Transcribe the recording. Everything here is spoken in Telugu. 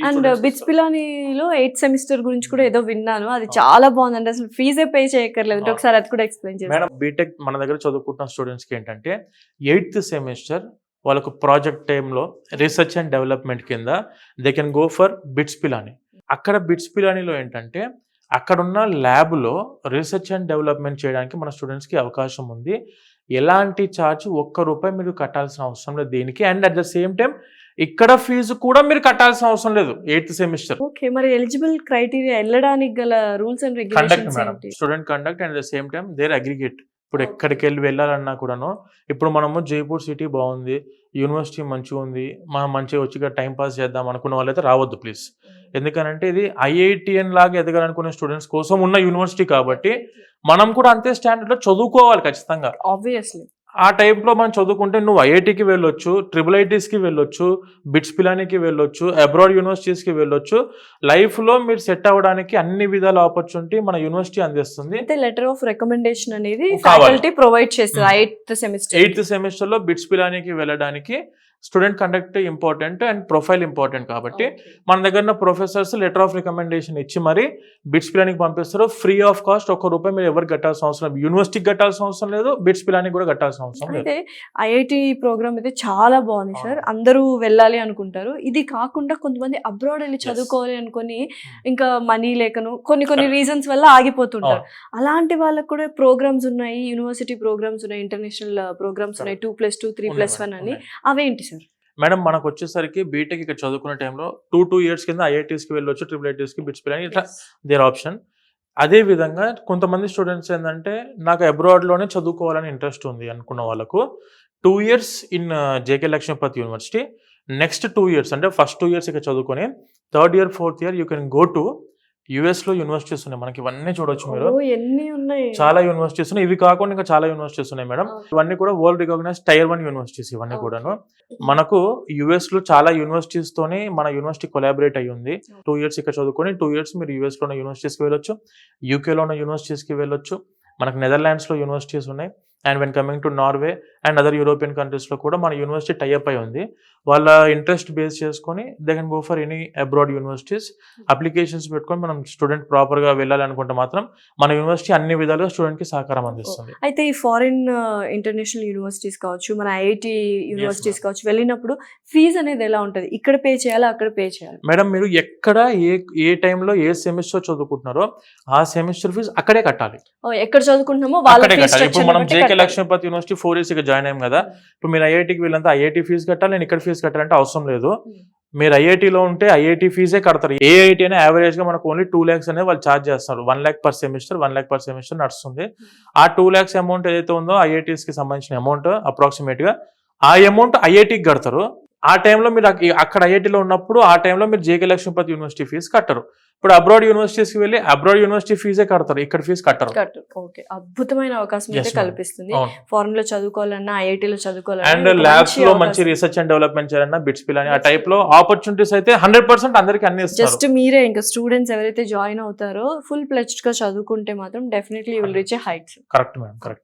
అండ్ బిట్స్ పిలానీలో 8th సెమిస్టర్ గురించి కూడా ఏదో విన్నాను, అది చాలా బాగుందండి. అసలు ఫీజే పే చేయక్కర్లేదు, ఒకసారి అది కూడా ఎక్స్ప్లెయిన్ చేయండి. మేడం బీటెక్ మన దగ్గర చదువుకుంటున్న స్టూడెంట్స్ కి ఏంటంటే 8th సెమిస్టర్ వాళ్ళకు ప్రాజెక్ట్ టైంలో రీసెర్చ్ అండ్ డెవలప్మెంట్ కింద they can go for bits Pilani. అక్కడ బిట్స్ పిలానీలో ఏంటంటే అక్కడున్న ల్యాబ్లో రీసెర్చ్ అండ్ డెవలప్మెంట్ చేయడానికి మన స్టూడెంట్స్కి అవకాశం ఉంది. ఎలాంటి ఛార్జ్ ₹1 మీరు కట్టాల్సిన అవసరం లేదు దేనికి. And at the same time ఇక్కడ ఫీజు కూడా మీరు కట్టాల్సిన అవసరం లేదు 8th సెమిస్టర్. ఓకే, మరి ఎలిజిబుల్ క్రైటీరియా వెళ్ళడానికి గల rules and conduct regulations madam, ఏంటి? Student conduct and the same time there aggregate. ఇప్పుడు ఎక్కడికి వెళ్ళాలన్నా కూడాను, ఇప్పుడు మనము జైపూర్ సిటీ బాగుంది, యూనివర్సిటీ మంచిగా ఉంది, మనం మంచిగా వచ్చి టైం పాస్ చేద్దాం అనుకున్న వాళ్ళైతే రావద్దు ప్లీజ్. ఎందుకనంటే ఇది ఐఐటిఎన్ లాగా ఎదగాలనుకునే స్టూడెంట్స్ కోసం ఉన్న యూనివర్సిటీ కాబట్టి మనం కూడా అంతే స్టాండర్డ్లో చదువుకోవాలి ఖచ్చితంగా. ఆబ్వియస్లీ ఆ టైంలో మనం చదువుకుంటే నువ్వు ఐఐటికి వెళ్ళొచ్చు, IIITస్కి వెళ్ళొచ్చు, బిట్స్ పిలానీకి వెళ్ళొచ్చు, అబ్రాడ్ యూనివర్సిటీస్కి వెళ్ళొచ్చు. లైఫ్లో మీరు సెట్ అవ్వడానికి అన్ని విధాల ఆపర్చునిటీ మన యూనివర్సిటీ అందిస్తుంది. అయితే లెటర్ ఆఫ్ రికమెండేషన్ అనేది కావాలి. ఫ్యాకల్టీ ప్రొవైడ్ చేస్తారు 8th సెమిస్టర్. 8th సెమిస్టర్లో బిట్స్ పిలానీకి వెళ్ళడానికి student conduct important and profile important కాబట్టి మన దగ్గర ప్రొఫెసర్స్ లెటర్ ఆఫ్ రికమెండేషన్ ఇచ్చి మరి బిట్స్ పిలానీకి పంపిస్తారు. ఫ్రీ ఆఫ్ కాస్ట్ ₹1 మీరు ఎవరు కట్టాల్సిన అవసరం లేదు, యూనివర్సిటీకి కట్టాల్సిన అవసరం లేదు, బిట్స్ పిలానీకి కూడా కట్టాల్సిన అవసరం లేదు. అయితే ఐఐటి ప్రోగ్రామ్ అయితే చాలా బాగుంది సార్, అందరూ వెళ్ళాలి అనుకుంటారు. ఇది కాకుండా కొంతమంది అబ్రాడ్ వెళ్ళి చదువుకోవాలి అనుకొని ఇంకా మనీ లేకను కొన్ని రీజన్స్ వల్ల ఆగిపోతుంటారు. అలాంటి వాళ్ళకు కూడా ప్రోగ్రామ్స్ ఉన్నాయి, యూనివర్సిటీ ప్రోగ్రామ్స్ ఉన్నాయి, ఇంటర్నేషనల్ ప్రోగ్రామ్స్ ఉన్నాయి, 2+2 3+1 అని. అవేంటి సార్? మేడం మనకు వచ్చేసరికి బీటెక్ ఇక్కడ చదువుకునే టైంలో 2 years కింద ఐఐటీస్కి వెళ్ళొచ్చు, IIITస్కి, బిట్స్ పిలానీ ఇట్లా దేర్ ఆప్షన్. అదే విధంగా కొంతమంది స్టూడెంట్స్ ఏంటంటే నాకు అబ్రాడ్లోనే చదువుకోవాలని ఇంట్రెస్ట్ ఉంది అనుకున్న వాళ్ళకు 2 years in JK Lakshmipati university, next 2 years అంటే ఫస్ట్ 2 years ఇక్కడ చదువుకొని 3rd year 4th year you can go to యూఎస్లో యూనివర్సిటీస్ ఉన్నాయి. మనకి ఇవన్నీ చూడొచ్చు మీరు, ఎన్ని ఉన్నాయి, చాలా యూనివర్సిటీస్ ఉన్నాయి. ఇవి కాకుండా ఇంకా చాలా యూనివర్సిటీస్ ఉన్నాయి మేడం. ఇవన్నీ కూడా వరల్డ్ రికగ్నైజ్ Tier 1 యూనివర్సిటీస్ ఇవన్నీ కూడాను. మనకు యుఎస్లో చాలా యూనివర్సిటీస్ తోని మన యూనివర్సిటీ కొలాబరేట్ అయ్యి ఉంది. 2 years ఇక్కడ చదువుకొని 2 years మీరు యూఎస్లో ఉన్న యూనివర్సిటీస్కి వెళ్ళొచ్చు, యూకేలో ఉన్న యూనివర్సిటీస్కి వెళ్ళొచ్చు, మనకు నెదర్లాండ్స్లో యూనివర్సిటీస్ ఉన్నాయి. And when coming to Norway and other European కంట్రీస్లో కూడా మన యూనివర్సిటీ టైఅప్ అయి ఉంది. వాళ్ళ ఇంట్రెస్ట్ బేస్ చేసుకొని they can go for any abroad universities. Applications పెట్టుకొని మనం స్టూడెంట్ ప్రాపర్గా వెళ్ళాలనుకుంటే మాత్రం మన యూనివర్సిటీ అన్ని విధాలుగా స్టూడెంట్కి సహకారం అందిస్తుంది. అయితే ఈ ఫారిన్ ఇంటర్నేషనల్ యూనివర్సిటీస్ కావచ్చు, మన ఐఐటి యూనివర్సిటీస్ కావచ్చు, వెళ్ళినప్పుడు ఫీజు అనేది ఎలా ఉంటుంది? ఇక్కడ పే చేయాలా, అక్కడ పే చేయాలి? మేడం మీరు ఎక్కడ ఏ టైంలో ఏ సెమిస్టర్ చదువుకుంటున్నారో ఆ సెమిస్టర్ ఫీజు అక్కడే కట్టాలి. ఎక్కడ చదువుకుంటున్నామో అక్కడే కట్టాలి. ఇప్పుడు మనం జేకే లక్ష్మీపతి యూనివర్సిటీ 4 years ఇక్కడ జాయిన్ అయ్యాం కదా, ఇప్పుడు మీరు ఐఐటికి వెళ్ళంతా ఐఐటి ఫీజు కట్టాలి, నేను ఇక్కడ ఫీజు కట్టాలంటే అవసరం లేదు. మీరు ఐఐటిలో ఉంటే ఐఐటి ఫీజే కడతారు. ఏ ఐఐటి అయినా యావరేజ్ గా మనకు ఓన్లీ 2 lakhs అనేది వాళ్ళు ఛార్జ్ చేస్తారు. 1 lakh per semester, 1 lakh per semester నడుస్తుంది. ఆ 2 lakhs అమౌంట్ ఏదైతే ఉందో ఐఐటీస్ కి సంబంధించిన అమౌంట్ అప్రాక్సిమేట్ గా ఆ అమౌంట్ ఐఐటికి కడతారు. ఆ టైంలో మీరు అక్కడ ఐఐటిలో ఉన్నప్పుడు ఆ టైంలో మీరు జేకే లక్ష్మీపతి యూనివర్సిటీ ఫీజు కట్టరు. ఇప్పుడు అబ్రాడ్ యూనివర్సిటీస్కి వెళ్ళి అబ్రాడ్ యూనివర్సిటీ ఫీజే కడతారు, ఇక్కడ ఫీజు కట్టరు. ఓకే, అద్భుతమైన అవకాశం అయితే కల్పిస్తుంది. ఫారెన్ లో చదువుకోవాలన్నా, ఐఐటీలో అండ్ చదువుకోవాలన్నా, ల్యాబ్స్ లో మంచి రీసెర్చ్ అండ్ డెవలప్మెంట్ చేయాలన్నా బిట్స్ పిలానీ ఆ టైప్ లో ఆపర్చునిటీస్ అయితే 100% అందరికి అన్ని ఇస్తారు. జస్ట్ మీరే ఇంకా స్టూడెంట్స్ ఎవరైతే జాయిన్ అవుతారో ఫుల్ ప్లెజ్డ్ గా చదువుకుంటే మాత్రం definitely you will reach A heights. Correct madam, correct.